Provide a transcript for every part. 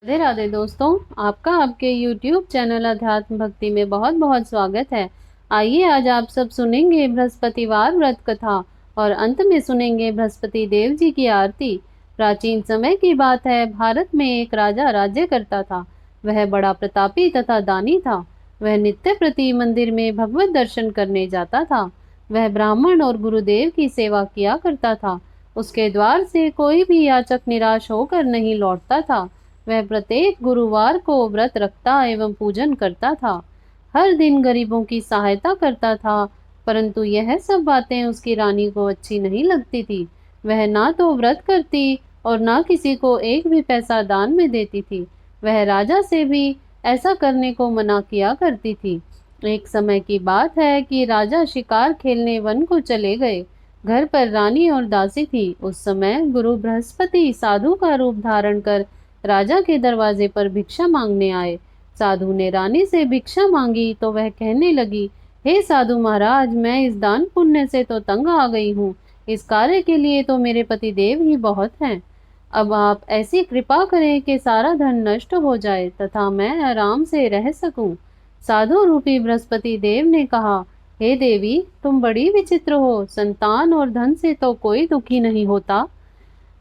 राधे राधे दोस्तों, आपका आपके YouTube चैनल अध्यात्म भक्ति में बहुत बहुत स्वागत है। आइए आज आप सब सुनेंगे बृहस्पतिवार व्रत कथा और अंत में सुनेंगे बृहस्पति देव जी की आरती। प्राचीन समय की बात है। भारत में एक राजा राज्य करता था। वह बड़ा प्रतापी तथा दानी था। वह नित्य प्रति मंदिर में भगवत दर्शन करने जाता था। वह ब्राह्मण और गुरुदेव की सेवा किया करता था। उसके द्वार से कोई भी याचक निराश होकर नहीं लौटता था। वह प्रत्येक गुरुवार को व्रत रखता एवं पूजन करता था। हर दिन गरीबों की सहायता करता था। परंतु यह सब बातें उसकी रानी को अच्छी नहीं लगती थी। वह ना तो व्रत करती और ना किसी को एक भी पैसा दान में देती थी। वह राजा से भी ऐसा करने को मना किया करती थी। एक समय की बात है कि राजा शिकार खेलने वन को चले गए। घर पर रानी और दासी थी। उस समय गुरु बृहस्पति साधु का रूप धारण कर राजा के दरवाजे पर भिक्षा मांगने आए। साधु ने रानी से भिक्षा मांगी तो वह कहने लगी, हे साधु महाराज, मैं इस दान पुण्य से तो तंग आ गई हूँ। इस कार्य के लिए तो मेरे पति देव ही बहुत हैं। अब आप ऐसी कृपा करें कि सारा धन नष्ट हो जाए तथा मैं आराम से रह सकूं। साधु रूपी बृहस्पति देव ने कहा, हे देवी, तुम बड़ी विचित्र हो। संतान और धन से तो कोई दुखी नहीं होता,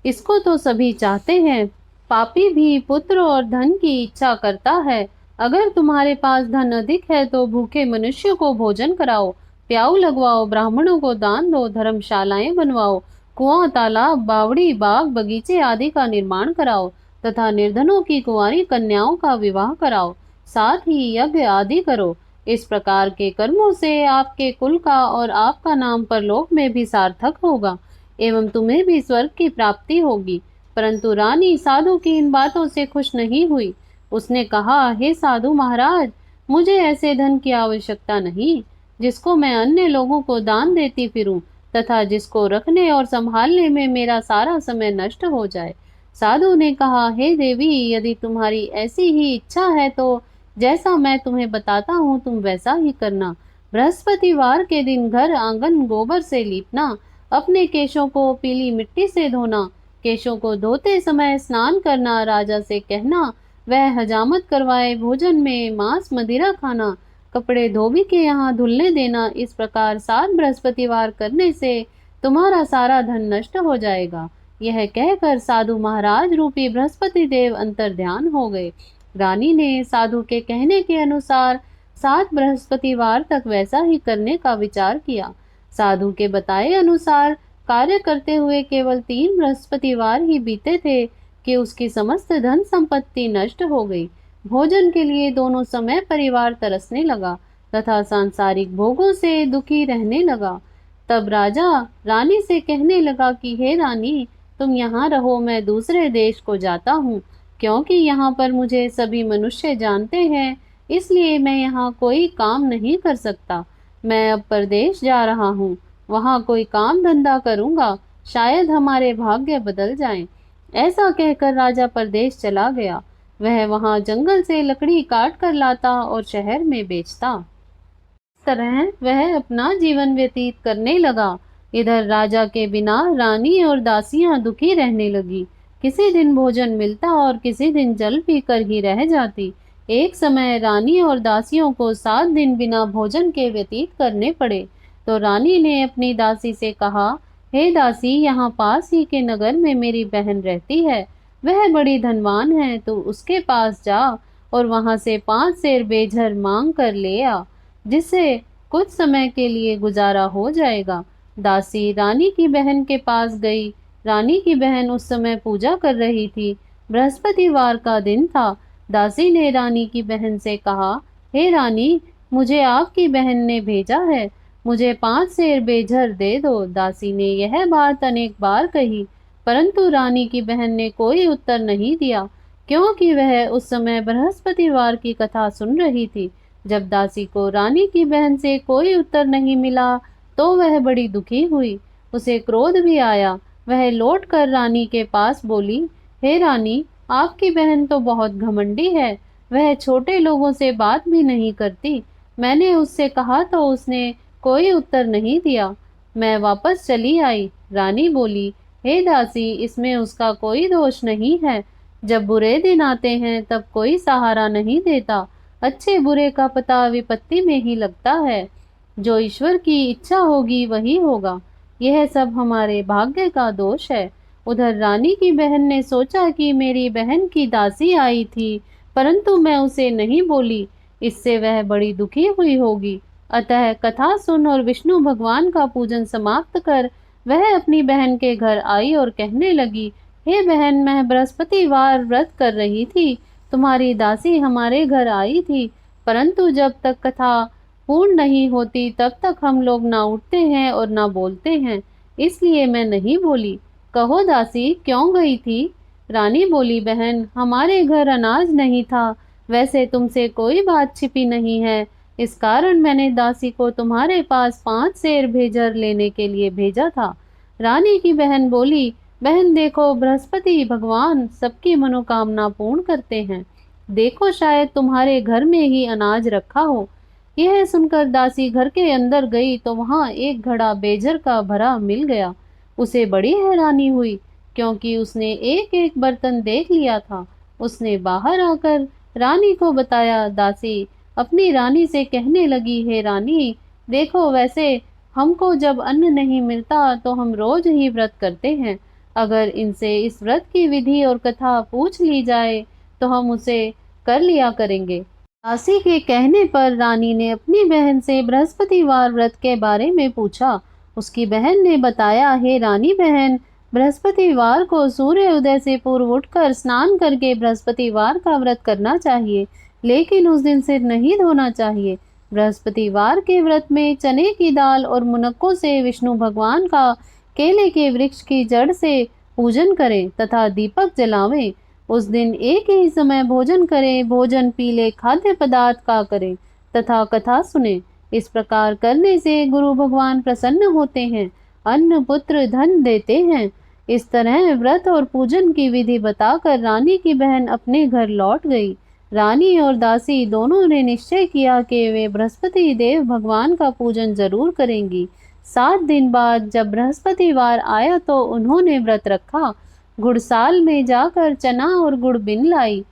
इसको तो सभी चाहते हैं। पापी भी पुत्र और धन की इच्छा करता है। अगर तुम्हारे पास धन अधिक है तो भूखे मनुष्य को भोजन कराओ, प्याऊ लगवाओ, ब्राह्मणों को दान दो, धर्मशालाएं बनवाओ, कुआं, तालाब, बावड़ी, बाग, बगीचे आदि का निर्माण कराओ तथा निर्धनों की कुंवारी कन्याओं का विवाह कराओ। साथ ही यज्ञ आदि करो। इस प्रकार के कर्मों से आपके कुल का और आपका नाम परलोक में भी सार्थक होगा एवं तुम्हें भी स्वर्ग की प्राप्ति होगी। परंतु रानी साधु की इन बातों से खुश नहीं हुई। उसने कहा, हे साधु महाराज, मुझे ऐसे धन की आवश्यकता नहीं जिसको मैं अन्य लोगों को दान देती फिरूं तथा जिसको रखने और संभालने में मेरा सारा समय नष्ट हो जाए। साधु ने कहा, हे देवी, यदि तुम्हारी ऐसी ही इच्छा है तो जैसा मैं तुम्हें बताता हूँ तुम वैसा ही करना। बृहस्पतिवार के दिन घर आंगन गोबर से लीपना, अपने केशों को पीली मिट्टी से धोना, केशों को धोते समय स्नान करना, राजा से कहना वह हजामत करवाए, भोजन में मांस मदिरा खाना, कपड़े धोबी के यहाँ धुलने देना। इस प्रकार 7 बृहस्पतिवार करने से तुम्हारा सारा धन नष्ट हो जाएगा। यह कहकर साधु महाराज रूपी बृहस्पति देव अंतर ध्यान हो गए। रानी ने साधु के कहने के अनुसार 7 बृहस्पतिवार तक वैसा ही करने का विचार किया। साधु के बताए अनुसार कार्य करते हुए केवल 3 बृहस्पतिवार ही बीते थे कि उसकी समस्त धन संपत्ति नष्ट हो गई। भोजन के लिए दोनों समय परिवार तरसने लगा तथा सांसारिक भोगों से दुखी रहने लगा। तब राजा रानी से कहने लगा कि हे रानी, तुम यहाँ रहो, मैं दूसरे देश को जाता हूँ, क्योंकि यहाँ पर मुझे सभी मनुष्य जानते हैं, इसलिए मैं यहाँ कोई काम नहीं कर सकता। मैं अब परदेश जा रहा हूँ, वहाँ कोई काम धंधा करूँगा, शायद हमारे भाग्य बदल जाएं। ऐसा कहकर राजा परदेश चला गया। वह वहाँ जंगल से लकड़ी काट कर लाता और शहर में बेचता। इस तरह वह अपना जीवन व्यतीत करने लगा। इधर राजा के बिना रानी और दासियां दुखी रहने लगी। किसी दिन भोजन मिलता और किसी दिन जल पीकर ही रह जाती। एक समय रानी और दासियों को 7 दिन बिना भोजन के व्यतीत करने पड़े। तो रानी ने अपनी दासी से कहा, हे दासी, यहाँ पास ही के नगर में मेरी बहन रहती है। वह बड़ी धनवान है, तो उसके पास जा और वहां से 5 सेर बेझर मांग कर ले आ, जिससे कुछ समय के लिए गुजारा हो जाएगा। दासी रानी की बहन के पास गई। रानी की बहन उस समय पूजा कर रही थी। बृहस्पतिवार का दिन था। दासी ने रानी की बहन से कहा, हे रानी, मुझे आपकी बहन ने भेजा है, मुझे 5 सेर बेझर दे दो। दासी ने यह बात अनेक बार कही, परंतु रानी की बहन ने कोई उत्तर नहीं दिया, क्योंकि वह उस समय बृहस्पतिवार की कथा सुन रही थी। जब दासी को रानी की बहन से कोई उत्तर नहीं मिला तो वह बड़ी दुखी हुई। उसे क्रोध भी आया। वह लौट कर रानी के पास बोली, हे रानी, आपकी बहन तो बहुत घमंडी है। वह छोटे लोगों से बात भी नहीं करती। मैंने उससे कहा तो उसने कोई उत्तर नहीं दिया। मैं वापस चली आई। रानी बोली, हे दासी, इसमें उसका कोई दोष नहीं है। जब बुरे दिन आते हैं तब कोई सहारा नहीं देता। अच्छे बुरे का पता विपत्ति में ही लगता है। जो ईश्वर की इच्छा होगी वही होगा। यह सब हमारे भाग्य का दोष है। उधर रानी की बहन ने सोचा कि मेरी बहन की दासी आई थी, परंतु मैं उसे नहीं बोली, इससे वह बड़ी दुखी हुई होगी। अतः कथा सुन और विष्णु भगवान का पूजन समाप्त कर वह अपनी बहन के घर आई और कहने लगी, हे बहन, मैं बृहस्पतिवार व्रत कर रही थी। तुम्हारी दासी हमारे घर आई थी, परंतु जब तक कथा पूर्ण नहीं होती तब तक हम लोग ना उठते हैं और ना बोलते हैं, इसलिए मैं नहीं बोली। कहो दासी, क्यों गई थी? रानी बोली, बहन, हमारे घर अनाज नहीं था। वैसे तुमसे कोई बात छिपी नहीं है, इस कारण मैंने दासी को तुम्हारे पास 5 सेर भेजर लेने के लिए भेजा था। रानी की बहन बोली, बहन देखो, बृहस्पति भगवान सबकी मनोकामना पूर्ण करते हैं। देखो, शायद तुम्हारे घर में ही अनाज रखा हो। यह सुनकर दासी घर के अंदर गई तो वहां एक घड़ा बेजर का भरा मिल गया। उसे बड़ी हैरानी हुई, क्योंकि उसने एक एक बर्तन देख लिया था। उसने बाहर आकर रानी को बताया। दासी अपनी रानी से कहने लगी, हे रानी, देखो, वैसे हमको जब अन्न नहीं मिलता तो हम रोज ही व्रत करते हैं। अगर इनसे इस व्रत की विधि और कथा पूछ ली जाए तो हम उसे कर लिया करेंगे। दासी के कहने पर रानी ने अपनी बहन से बृहस्पतिवार व्रत के बारे में पूछा। उसकी बहन ने बताया, हे रानी बहन, बृहस्पतिवार को सूर्य उदय से पूर्व उठकर स्नान करके बृहस्पतिवार का व्रत करना चाहिए, लेकिन उस दिन सिर नहीं धोना चाहिए। बृहस्पतिवार के व्रत में चने की दाल और मुनक्कों से विष्णु भगवान का केले के वृक्ष की जड़ से पूजन करें तथा दीपक जलावें। उस दिन एक ही समय भोजन करें, भोजन पीले खाद्य पदार्थ का करें तथा कथा सुने। इस प्रकार करने से गुरु भगवान प्रसन्न होते हैं, अन्न पुत्र धन देते हैं। इस तरह व्रत और पूजन की विधि बताकर रानी की बहन अपने घर लौट गई। रानी और दासी दोनों ने निश्चय किया कि वे बृहस्पति देव भगवान का पूजन जरूर करेंगी। 7 दिन बाद जब बृहस्पतिवार आया तो उन्होंने व्रत रखा। गुड़साल में जाकर चना और गुड़ बिन लाई।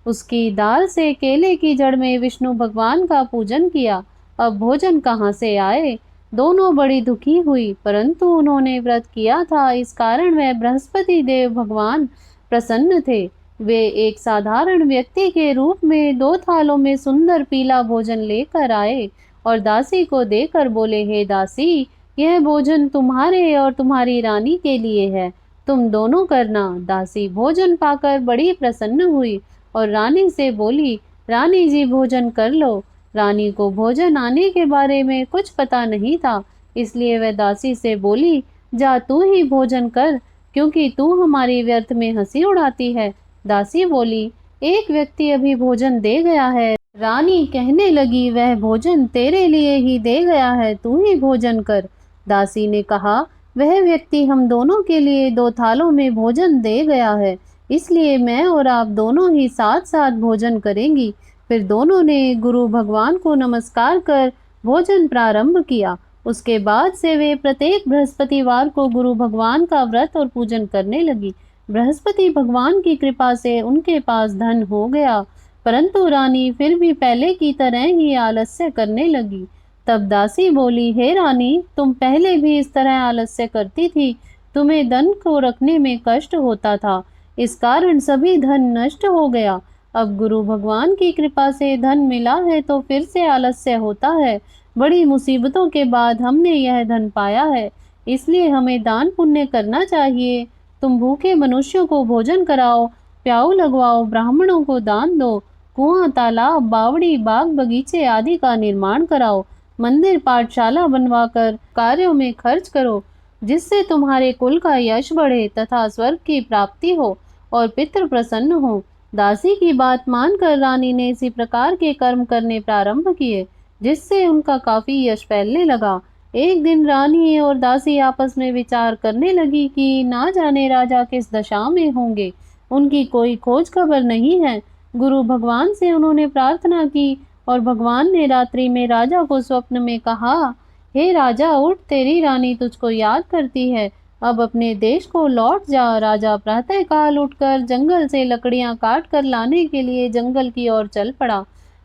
उसकी दाल से केले की जड़ में विष्णु भगवान का पूजन किया। अब भोजन कहाँ से आए? दोनों बड़ी दुखी हुई, परंतु उन्होंने व्रत किया था, इस कारण वह बृहस्पति देव भगवान प्रसन्न थे। वे एक साधारण व्यक्ति के रूप में 2 थालों में सुंदर पीला भोजन लेकर आए और दासी को देकर बोले, हे दासी, यह भोजन तुम्हारे और तुम्हारी रानी के लिए है, तुम दोनों करना। दासी भोजन पाकर बड़ी प्रसन्न हुई और रानी से बोली, रानी जी, भोजन कर लो। रानी को भोजन आने के बारे में कुछ पता नहीं था, इसलिए वह दासी से बोली, जा तू ही भोजन कर, क्योंकि तू हमारी व्यर्थ में हंसी उड़ाती है। दासी बोली, एक व्यक्ति अभी भोजन दे गया है। रानी कहने लगी, वह भोजन तेरे लिए ही दे गया है, तू ही भोजन कर। दासी ने कहा, वह व्यक्ति हम दोनों के लिए 2 थालों में भोजन दे गया है, इसलिए मैं और आप दोनों ही साथ साथ भोजन करेंगी। फिर दोनों ने गुरु भगवान को नमस्कार कर भोजन प्रारंभ किया। उसके बाद से वे प्रत्येक बृहस्पतिवार को गुरु भगवान का व्रत और पूजन करने लगी। बृहस्पति भगवान की कृपा से उनके पास धन हो गया, परंतु रानी फिर भी पहले की तरह ही आलस्य करने लगी। तब दासी बोली, हे रानी, तुम पहले भी इस तरह आलस्य करती थी, तुम्हें धन को रखने में कष्ट होता था, इस कारण सभी धन नष्ट हो गया। अब गुरु भगवान की कृपा से धन मिला है तो फिर से आलस्य होता है। बड़ी मुसीबतों के बाद हमने यह धन पाया है, इसलिए हमें दान पुण्य करना चाहिए। तुम भूखे मनुष्यों को भोजन कराओ, प्याऊ लगवाओ, ब्राह्मणों को दान दो, कुआं, तालाब, बावड़ी, बाग बगीचे आदि का निर्माण कराओ, मंदिर पाठशाला बनवाकर कार्यों में खर्च करो, जिससे तुम्हारे कुल का यश बढ़े तथा स्वर्ग की प्राप्ति हो और पितृ प्रसन्न हो। दासी की बात मानकर रानी ने इसी प्रकार के कर्म करने प्रारंभ किए, जिससे उनका काफी यश फैलने लगा। एक दिन रानी और दासी आपस में विचार करने लगी कि ना जाने राजा किस दशा में होंगे, उनकी कोई खोज खबर नहीं है। गुरु भगवान से उन्होंने प्रार्थना की और भगवान ने रात्रि में राजा को स्वप्न में कहा, हे राजा, उठ, तेरी रानी तुझको याद करती है, अब अपने देश को लौट जा। राजा प्रातःकाल उठकर जंगल से लकड़ियां काट कर लाने के लिए जंगल की ओर चल पड़ा।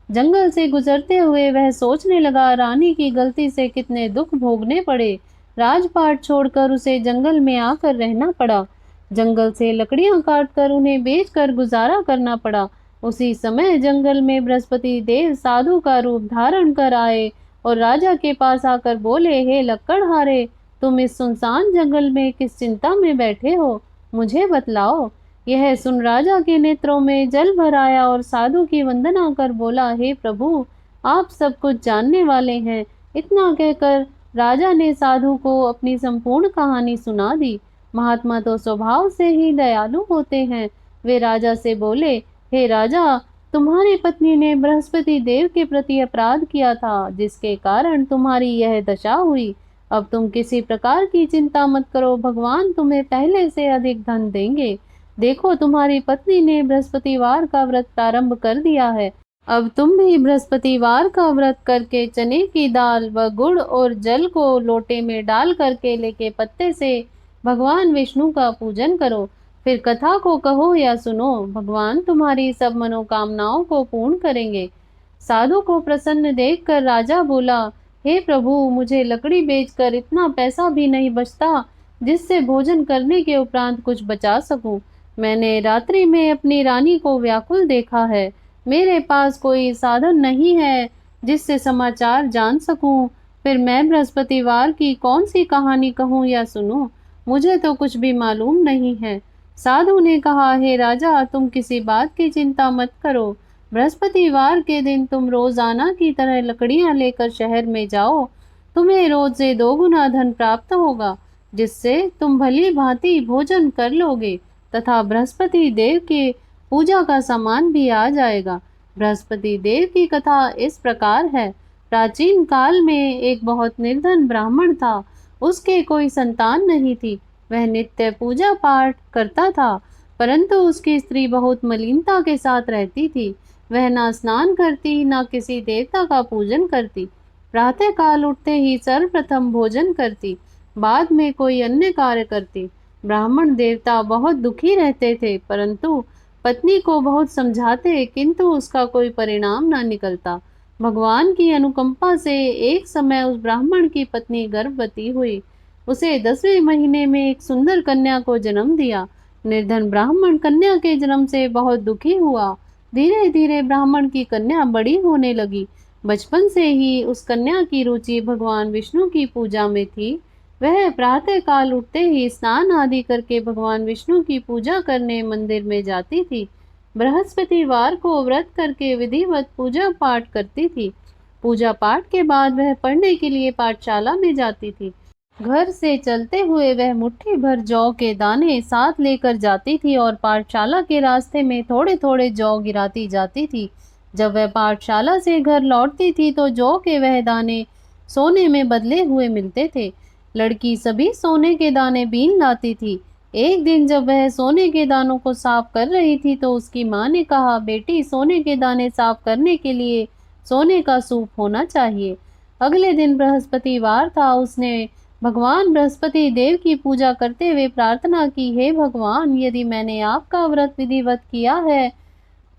जंगल से गुजरते हुए वह सोचने लगा, रानी की गलती से कितने दुख भोगने पड़े। राजपाट छोड़कर उसे जंगल में आकर रहना पड़ा। जंगल से लकड़ियां काटकर उन्हें बेचकर गुजारा करना पड़ा। उसी समय जंगल में बृहस्पति देव साधु का रूप धारण कर आए और राजा के पास आकर बोले, हे लक्कड़हारे, तुम इस सुनसान जंगल में किस चिंता में बैठे हो, मुझे बतलाओ। यह सुन राजा के नेत्रों में जल भर आया और साधु की वंदना कर बोला, हे प्रभु, आप सब कुछ जानने वाले हैं। इतना कहकर राजा ने साधु को अपनी संपूर्ण कहानी सुना दी। महात्मा तो स्वभाव से ही दयालु होते हैं। वे राजा से बोले, हे राजा, तुम्हारी पत्नी ने बृहस्पति देव के प्रति अपराध किया था, जिसके कारण तुम्हारी यह दशा हुई। अब तुम किसी प्रकार की चिंता मत करो, भगवान तुम्हें पहले से अधिक धन देंगे। देखो, तुम्हारी पत्नी ने बृहस्पतिवार का व्रत प्रारंभ कर दिया है। अब तुम भी बृहस्पतिवार का व्रत करके चने की दाल व गुड़ और जल को लोटे में डाल कर केले के पत्ते से भगवान विष्णु का पूजन करो। फिर कथा को कहो या सुनो, भगवान तुम्हारी सब मनोकामनाओं को पूर्ण करेंगे। साधु को प्रसन्न देखकर राजा बोला, हे प्रभु, मुझे लकड़ी बेचकर इतना पैसा भी नहीं बचता जिससे भोजन करने के उपरांत कुछ बचा सकूं। मैंने रात्रि में अपनी रानी को व्याकुल देखा है। मेरे पास कोई साधन नहीं है जिससे समाचार जान सकूं। फिर मैं बृहस्पतिवार की कौन सी कहानी कहूं या सुनूं? मुझे तो कुछ भी मालूम नहीं है। साधु ने कहा, हे राजा, तुम किसी बात की चिंता मत करो। बृहस्पतिवार के दिन तुम रोजाना की तरह लकड़ियां लेकर शहर में जाओ। तुम्हें रोज से 2 गुना धन प्राप्त होगा, जिससे तुम भली भांति भोजन कर लोगे तथा बृहस्पति देव के पूजा का सामान भी आ जाएगा। बृहस्पति देव की कथा इस प्रकार है। प्राचीन काल में एक बहुत निर्धन ब्राह्मण था। उसके कोई संतान नहीं थी। वह नित्य पूजा पाठ करता था, परंतु उसकी स्त्री बहुत मलिनता के साथ रहती थी। वह ना स्नान करती, ना किसी देवता का पूजन करती। प्रातः काल उठते ही सर्वप्रथम भोजन करती, बाद में कोई अन्य कार्य करती। ब्राह्मण देवता बहुत दुखी रहते थे, परंतु पत्नी को बहुत समझाते, किंतु उसका कोई परिणाम न निकलता। भगवान की अनुकंपा से एक समय उस ब्राह्मण की पत्नी गर्भवती हुई। उसे 10वें महीने में एक सुंदर कन्या को जन्म दिया। निर्धन ब्राह्मण कन्या के जन्म से बहुत दुखी हुआ। धीरे धीरे ब्राह्मण की कन्या बड़ी होने लगी। बचपन से ही उस कन्या की रुचि भगवान विष्णु की पूजा में थी। वह प्रातः काल उठते ही स्नान आदि करके भगवान विष्णु की पूजा करने मंदिर में जाती थी। बृहस्पतिवार को व्रत करके विधिवत पूजा पाठ करती थी। पूजा पाठ के बाद वह पढ़ने के लिए पाठशाला में जाती थी। घर से चलते हुए वह मुट्ठी भर जौ के दाने साथ लेकर जाती थी और पाठशाला के रास्ते में थोड़े थोड़े जौ गिराती जाती थी। जब वह पाठशाला से घर लौटती थी तो जौ के वह दाने सोने में बदले हुए मिलते थे। लड़की सभी सोने के दाने बीन लाती थी। एक दिन जब वह सोने के दानों को साफ कर रही थी तो उसकी माँ ने कहा, बेटी, सोने के दाने साफ करने के लिए सोने का सूप होना चाहिए। अगले दिन बृहस्पतिवार था। उसने भगवान बृहस्पति देव की पूजा करते हुए प्रार्थना की, हे भगवान, यदि मैंने आपका व्रत विधिवत किया है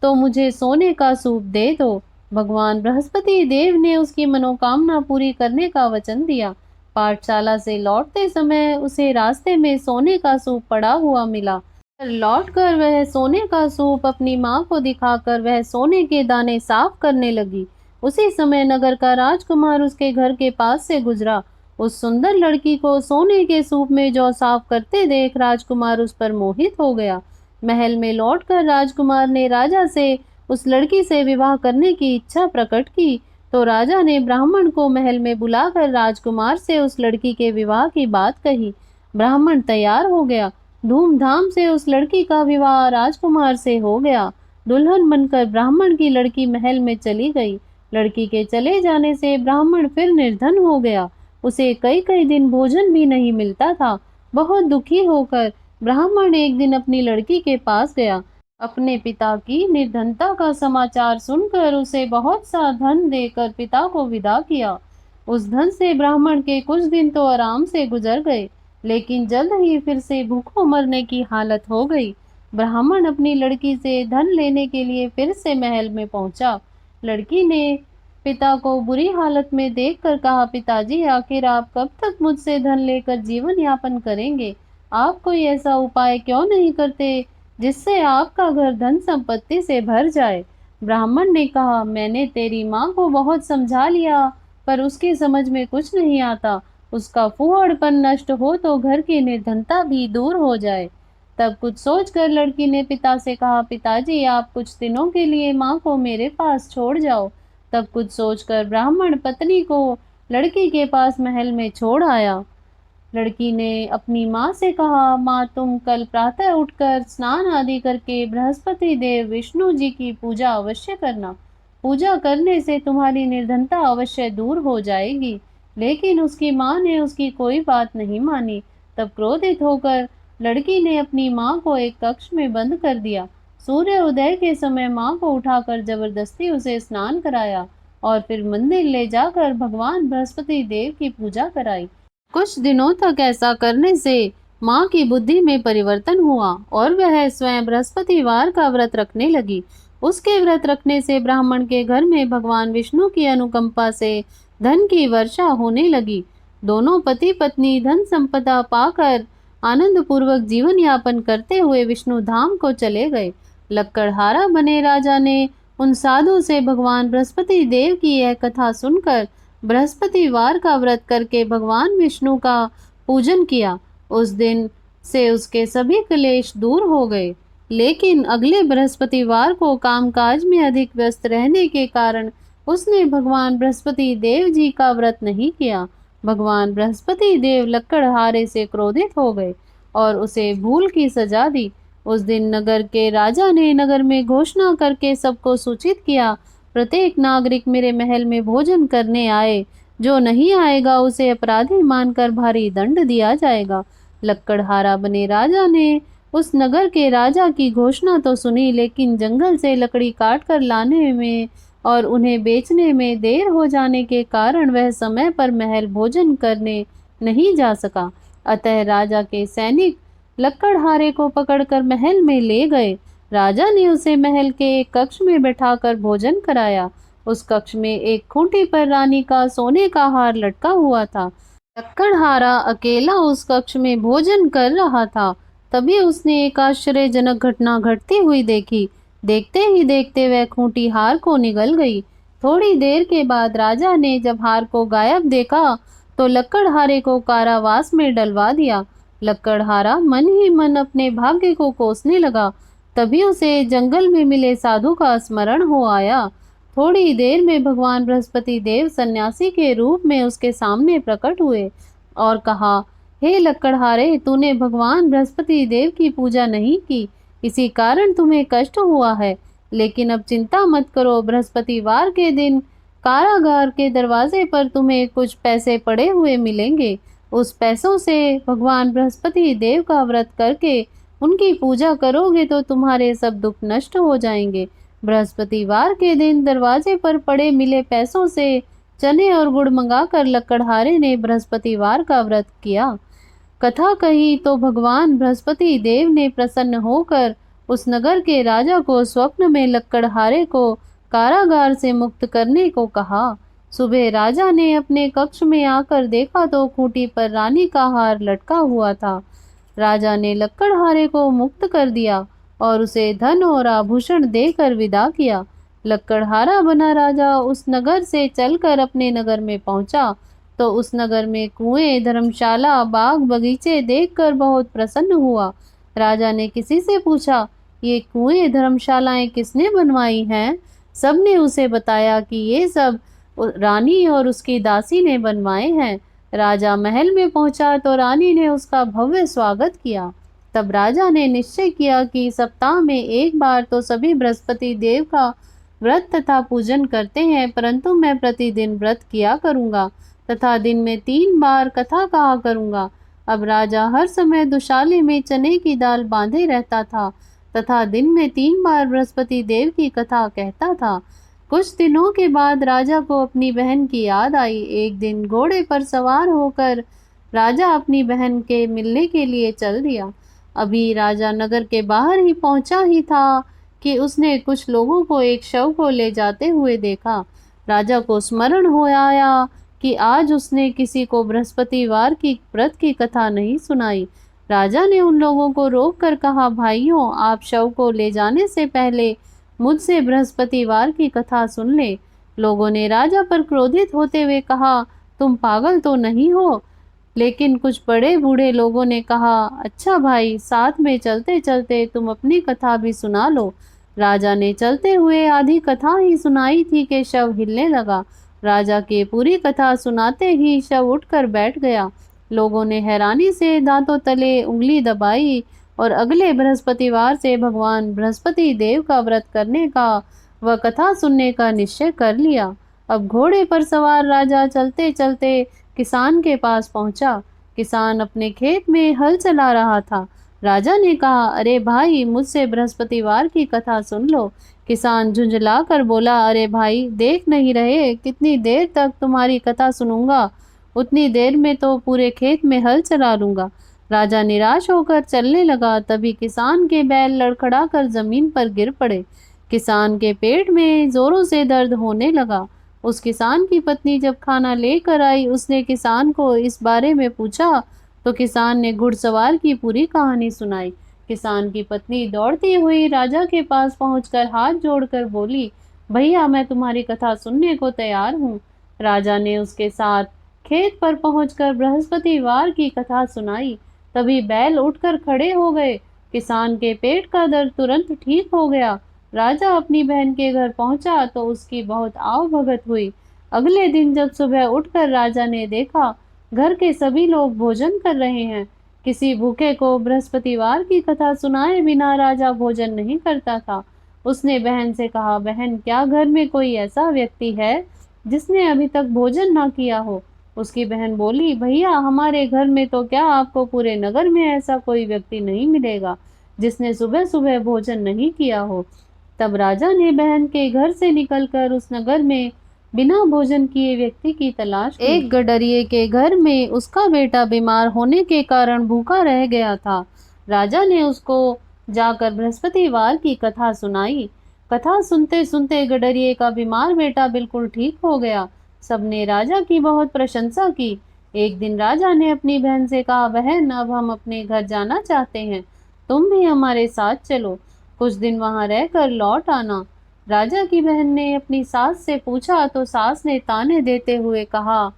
तो मुझे सोने का सूप दे दो। भगवान बृहस्पति देव ने उसकी मनोकामना पूरी करने का वचन दिया। पाठशाला से लौटते समय उसे रास्ते में सोने का सूप पड़ा हुआ मिला। लौटकर वह सोने का सूप अपनी माँ को दिखाकर वह सोने के दाने साफ करने लगी। उसी समय नगर का राजकुमार उसके घर के पास से गुजरा। उस सुंदर लड़की को सोने के सूप में जौ साफ करते देख राजकुमार उस पर मोहित हो गया। महल में लौटकर राजकुमार ने राजा से उस लड़की से विवाह करने की इच्छा प्रकट की। तो राजा ने ब्राह्मण को महल में बुलाकर राजकुमार से उस लड़की के विवाह की बात कही। ब्राह्मण तैयार हो गया। धूमधाम से उस लड़की का विवाह राजकुमार से हो गया। दुल्हन बनकर ब्राह्मण की लड़की महल में चली गई। लड़की के चले जाने से ब्राह्मण फिर निर्धन हो गया। उसे कई कई दिन भोजन भी नहीं मिलता था। बहुत दुखी होकर ब्राह्मण एक दिन अपनी लड़की के पास गया। अपने पिता की निर्धनता का समाचार सुनकर उसे बहुत सा धन देकर पिता को विदा किया। उस धन से ब्राह्मण के कुछ दिन तो आराम से गुजर गए। लेकिन जल्द ही फिर से भूखों मरने की हालत हो गई। ब्राह्मण अपनी लड़की से धन लेने के लिए फिर से महल में पहुंचा। लड़की ने पिता को बुरी हालत में देखकर कहा, पिताजी, आखिर आप कब तक मुझसे धन लेकर जीवन यापन करेंगे? आप कोई ऐसा उपाय क्यों नहीं करते जिससे आपका घर धन संपत्ति से भर जाए? ब्राह्मण ने कहा, मैंने तेरी माँ को बहुत समझा लिया, पर उसकी समझ में कुछ नहीं आता। उसका फूहड़पन नष्ट हो तो घर की निर्धनता भी दूर हो जाए। तब कुछ सोचकर लड़की ने पिता से कहा, पिताजी, आप कुछ दिनों के लिए माँ को मेरे पास छोड़ जाओ। तब कुछ सोचकर ब्राह्मण पत्नी को लड़की के पास महल में छोड़ आया। लड़की ने अपनी माँ से कहा, माँ, तुम कल प्रातः उठकर स्नान आदि करके बृहस्पति देव विष्णु जी की पूजा अवश्य करना। पूजा करने से तुम्हारी निर्धनता अवश्य दूर हो जाएगी। लेकिन उसकी माँ ने उसकी कोई बात नहीं मानी। तब क्रोधित होकर लड़की ने अपनी माँ को एक कक्ष में बंद कर दिया। सूर्य उदय के समय माँ को उठाकर जबरदस्ती उसे स्नान कराया और फिर मंदिर ले जाकर भगवान बृहस्पति देव की पूजा कराई। कुछ दिनों तक ऐसा करने से माँ की बुद्धि में परिवर्तन हुआ और वह स्वयं बृहस्पतिवार का व्रत रखने लगी। उसके व्रत रखने से ब्राह्मण के घर में भगवान विष्णु की अनुकंपा से धन की वर्षा होने लगी। दोनों पति पत्नी धन संपदा पाकर आनंद पूर्वक जीवन यापन करते हुए विष्णु धाम को चले गए। लक्कड़हारा बने राजा ने उन साधु से भगवान बृहस्पति देव की यह कथा सुनकर बृहस्पतिवार का व्रत करके भगवान विष्णु का पूजन किया। उस दिन से उसके सभी क्लेश दूर हो गए। लेकिन अगले बृहस्पतिवार को कामकाज में अधिक व्यस्त रहने के कारण उसने भगवान बृहस्पति देव जी का व्रत नहीं किया। भगवान बृहस्पति देव लक्कड़हारे से क्रोधित हो गए और उसे भूल की सजा दी। उस दिन नगर के राजा ने नगर में घोषणा करके सबको सूचित किया, प्रत्येक नागरिक मेरे महल में भोजन करने आए। जो नहीं आएगा उसे अपराधी मानकर भारी दंड दिया जाएगा। लक्कड़हारा बने राजा ने उस नगर के राजा की घोषणा तो सुनी, लेकिन जंगल से लकड़ी काट कर लाने में और उन्हें बेचने में देर हो जाने के कारण वह समय पर महल भोजन करने नहीं जा सका। अतः राजा के सैनिक लक्कड़हारे को पकड़कर महल में ले गए। राजा ने उसे महल के एक कक्ष में बैठाकर भोजन कराया। उस कक्ष में एक खूंटी पर रानी का सोने का हार लटका हुआ था। लक्कड़हारा अकेला उस कक्ष में भोजन कर रहा था। तभी उसने एक आश्चर्यजनक घटना घटती हुई देखी। देखते ही देखते वह खूंटी हार को निगल गई। थोड़ी देर के बाद राजा ने जब हार को गायब देखा तो लक्कड़हारे को कारावास में डलवा दिया। लक्कड़हारा मन ही मन अपने भाग्य को कोसने लगा। तभी उसे जंगल में मिले साधु का स्मरण हो आया। थोड़ी देर में भगवान बृहस्पति देव सन्यासी के रूप में उसके सामने प्रकट हुए और कहा, हे लक्कड़हारे, तूने भगवान बृहस्पति देव की पूजा नहीं की, इसी कारण तुम्हें कष्ट हुआ है। लेकिन अब चिंता मत करो, बृहस्पतिवार के दिन कारागार के दरवाजे पर तुम्हें कुछ पैसे पड़े हुए मिलेंगे। उस पैसों से भगवान बृहस्पति देव का व्रत करके उनकी पूजा करोगे तो तुम्हारे सब दुख नष्ट हो जाएंगे। बृहस्पतिवार के दिन दरवाजे पर पड़े मिले पैसों से चने और गुड़ मंगाकर लक्कड़हारे ने बृहस्पतिवार का व्रत किया। कथा कही तो भगवान बृहस्पति देव ने प्रसन्न होकर उस नगर के राजा को स्वप्न में लक्कड़हारे को कारागार से मुक्त करने को कहा। सुबह राजा ने अपने कक्ष में आकर देखा तो खूंटी पर रानी का हार लटका हुआ था। राजा ने लक्कड़हारे को मुक्त कर दिया और उसे धन और आभूषण देकर विदा किया। लक्कड़हारा बना राजा उस नगर से चलकर अपने नगर में पहुंचा तो उस नगर में कुएं, धर्मशाला, बाग बगीचे देखकर बहुत प्रसन्न हुआ। राजा ने किसी से पूछा, ये कुएं धर्मशालाएं किसने बनवाई हैं? सबने उसे बताया कि ये सब रानी और उसकी दासी ने बनवाए हैं। राजा महल में पहुंचा तो रानी ने उसका भव्य स्वागत किया। तब राजा ने निश्चय किया कि सप्ताह में एक बार तो सभी बृहस्पति देव का व्रत तथा पूजन करते हैं, परंतु मैं प्रतिदिन व्रत किया करूंगा तथा दिन में 3 बार कथा कहा करूंगा। अब राजा हर समय दुशाले में चने की दाल बांधे रहता था तथा दिन में 3 बार बृहस्पति देव की कथा कहता था। कुछ दिनों के बाद राजा को अपनी बहन की याद आई। एक दिन घोड़े पर सवार होकर राजा अपनी बहन के मिलने के लिए चल दिया। अभी राजा नगर के बाहर ही पहुंचा ही था कि उसने कुछ लोगों को एक शव को ले जाते हुए देखा। राजा को स्मरण हो आया कि आज उसने किसी को बृहस्पतिवार की व्रत की कथा नहीं सुनाई। राजा ने उन लोगों को रोक कर कहा, भाइयों, आप शव को ले जाने से पहले मुझसे बृहस्पतिवार की कथा सुन ले। लोगों ने राजा पर क्रोधित होते हुए कहा, तुम पागल तो नहीं हो? लेकिन कुछ बड़े बूढ़े लोगों ने कहा, अच्छा भाई, साथ में चलते चलते तुम अपनी कथा भी सुना लो। राजा ने चलते हुए आधी कथा ही सुनाई थी कि शव हिलने लगा। राजा के पूरी कथा सुनाते ही शव उठकर बैठ गया। लोगों ने हैरानी से दांतों तले उंगली दबाई और अगले बृहस्पतिवार से भगवान बृहस्पति देव का व्रत करने का व कथा सुनने का निश्चय कर लिया। अब घोड़े पर सवार राजा चलते चलते किसान के पास पहुंचा। किसान अपने खेत में हल चला रहा था। राजा ने कहा, अरे भाई, मुझसे बृहस्पतिवार की कथा सुन लो। किसान झुंझला कर बोला, अरे भाई, देख नहीं रहे कितनी देर तक तुम्हारी कथा सुनूंगा? उतनी देर में तो पूरे खेत में हल चला लूंगा। राजा निराश होकर चलने लगा। तभी किसान के बैल लड़खड़ा कर जमीन पर गिर पड़े। किसान के पेट में जोरों से दर्द होने लगा। उस किसान की पत्नी जब खाना लेकर आई, उसने किसान को इस बारे में पूछा तो किसान ने घुड़सवार की पूरी कहानी सुनाई। किसान की पत्नी दौड़ती हुई राजा के पास पहुंचकर हाथ जोड़कर बोली, भैया, मैं तुम्हारी कथा सुनने को तैयार हूँ। राजा ने उसके साथ खेत पर पहुंचकर बृहस्पतिवार की कथा सुनाई। तभी बैल उठकर खड़े हो गए। किसान के पेट का दर्द तुरंत ठीक हो गया। राजा अपनी बहन के घर पहुंचा तो उसकी बहुत आव भगत हुई। अगले दिन जब सुबह उठकर राजा ने देखा, घर के सभी लोग भोजन कर रहे हैं। किसी भूखे को बृहस्पतिवार की कथा सुनाए बिना राजा भोजन नहीं करता था। उसने बहन से कहा, बहन, क्या घर में कोई ऐसा व्यक्ति है जिसने अभी तक भोजन ना किया हो? उसकी बहन बोली, भैया, हमारे घर में तो क्या, आपको पूरे नगर में ऐसा कोई व्यक्ति नहीं मिलेगा जिसने सुबह सुबह भोजन नहीं किया हो। तब राजा ने बहन के घर से निकलकर उस नगर में बिना भोजन किए व्यक्ति की तलाश की। एक गडरिये के घर में उसका बेटा बीमार होने के कारण भूखा रह गया था। राजा ने उसको जाकर बृहस्पतिवार की कथा सुनाई। कथा सुनते सुनते गडरिये का बीमार बेटा बिल्कुल ठीक हो गया। सबने राजा की बहुत प्रशंसा की। एक दिन राजा ने अपनी बहन से कहा, बहन, अब हम अपने घर जाना चाहते हैं, तुम भी हमारे साथ चलो, कुछ दिन वहां रहकर लौट आना। राजा की बहन ने अपनी सास से पूछा तो सास ने ताने देते हुए कहा,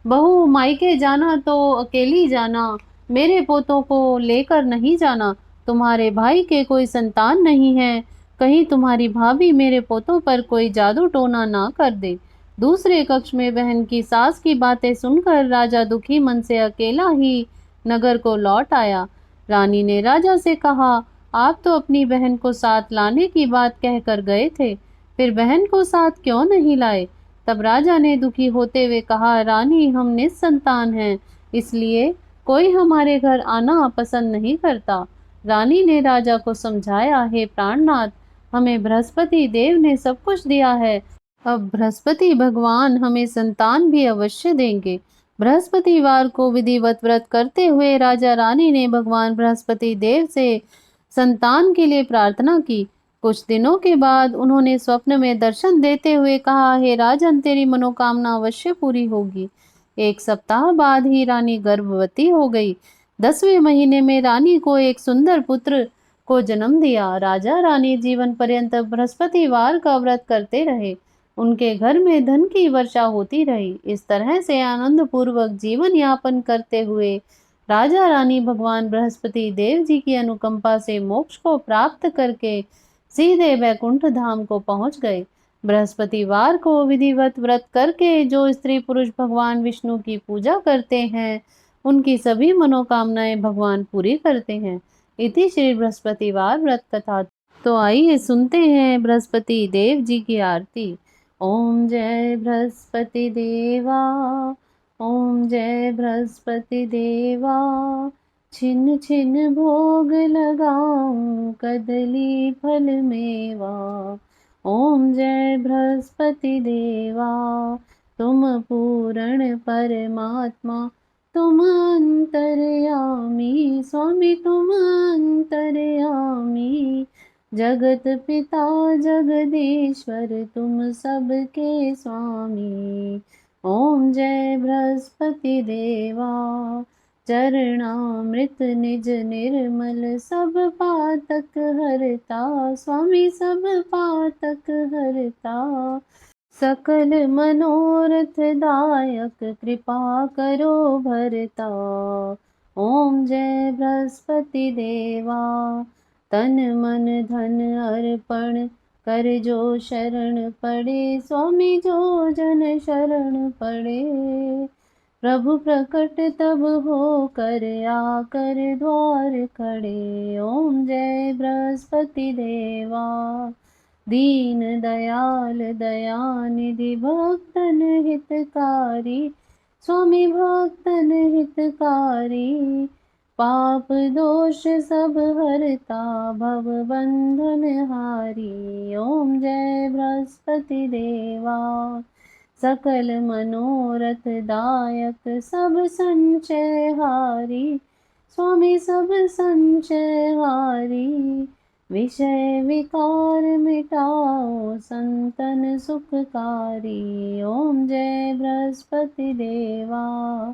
बहू, मायके जाना तो अकेली जाना, मेरे पोतों को लेकर नहीं जाना। तुम्हारे भाई के कोई संतान नहीं है, कहीं तुम्हारी भाभी मेरे पोतों पर कोई जादू टोना ना कर दे। दूसरे कक्ष में बहन की सास की बातें सुनकर राजा दुखी मन से अकेला ही नगर को लौट आया। रानी ने राजा से कहा, आप तो अपनी बहन को साथ लाने की बात कहकर गए थे, फिर बहन को साथ क्यों नहीं लाए? तब राजा ने दुखी होते हुए कहा, रानी, हम निसंतान हैं, इसलिए कोई हमारे घर आना पसंद नहीं करता। रानी ने राजा को समझाया, हे प्राणनाथ, हमें बृहस्पति देव ने सब कुछ दिया है, अब बृहस्पति भगवान हमें संतान भी अवश्य देंगे। बृहस्पतिवार को विधिवत व्रत करते हुए राजा रानी ने भगवान बृहस्पति देव से संतान के लिए प्रार्थना की। कुछ दिनों के बाद उन्होंने स्वप्न में दर्शन देते हुए कहा, हे राजन, तेरी मनोकामना अवश्य पूरी होगी। एक सप्ताह बाद ही रानी गर्भवती हो गई। 10वें महीने में रानी को एक सुंदर पुत्र को जन्म दिया। राजा रानी जीवन पर्यंत बृहस्पतिवार का व्रत करते रहे। उनके घर में धन की वर्षा होती रही। इस तरह से आनंद पूर्वक जीवन यापन करते हुए राजा रानी भगवान बृहस्पति देव जी की अनुकंपा से मोक्ष को प्राप्त करके सीधे वैकुंठ धाम को पहुंच गए। बृहस्पतिवार को विधिवत व्रत करके जो स्त्री पुरुष भगवान विष्णु की पूजा करते हैं, उनकी सभी मनोकामनाएं भगवान पूरी करते हैं। इति श्री बृहस्पतिवार व्रत कथा। तो आइए सुनते हैं बृहस्पति देव जी की आरती। ओम जय बृहस्पति देवा, ओम जय बृहस्पति देवा, छिन छिन भोग लगाऊं कदली फल मेवा। ओम जय बृहस्पति देवा, तुम पूर्ण परमात्मा, तुम अंतर्यामी, स्वामी तुम अंतर्यामी। जगत पिता जगदीश्वर तुम सबके स्वामी। ओम जय बृहस्पति देवा, चरणामृत निज निर्मल, सब पातक हरता, स्वामी सब पातक हरता। सकल मनोरथ दायक कृपा करो भरता। ओम जय बृहस्पति देवा, तन मन धन अर्पण कर जो शरण पड़े, स्वामी जो जन शरण पड़े। प्रभु प्रकट तब हो कर आकर द्वार खड़े। ओम जय बृहस्पति देवा, दीन दयाल दयानिधि भक्तन हितकारी, स्वामी भक्तन हितकारी। पाप दोष सब हरता, भव बंधन हारी। ओम जय बृहस्पति देवा, सकल मनोरथ दायक, सब संचय हारी, स्वामी सब संचय हारी। विषय विकार मिटाओ, संतन सुखकारी। ओम जय बृहस्पति देवा,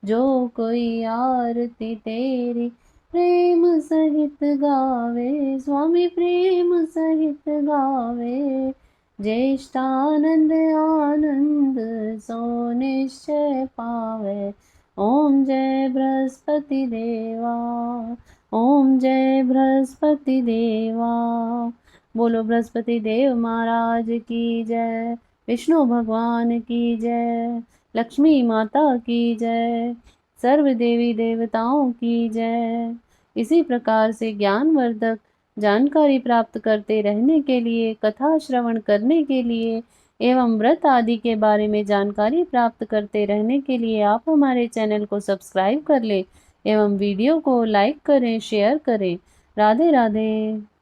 जो कोई आरती तेरी प्रेम सहित गावे, स्वामी प्रेम सहित गावे। ज्येष्ठानंद आनंद सो निश्चय पावे। ओम जय बृहस्पति देवा, ओम जय बृहस्पति देवा। बोलो बृहस्पति देव महाराज की जय, विष्णु भगवान की जय, लक्ष्मी माता की जय, सर्व देवी देवताओं की जय। इसी प्रकार से ज्ञानवर्धक जानकारी प्राप्त करते रहने के लिए, कथा श्रवण करने के लिए एवं व्रत आदि के बारे में जानकारी प्राप्त करते रहने के लिए आप हमारे चैनल को सब्सक्राइब कर लें एवं वीडियो को लाइक करें, शेयर करें। राधे राधे।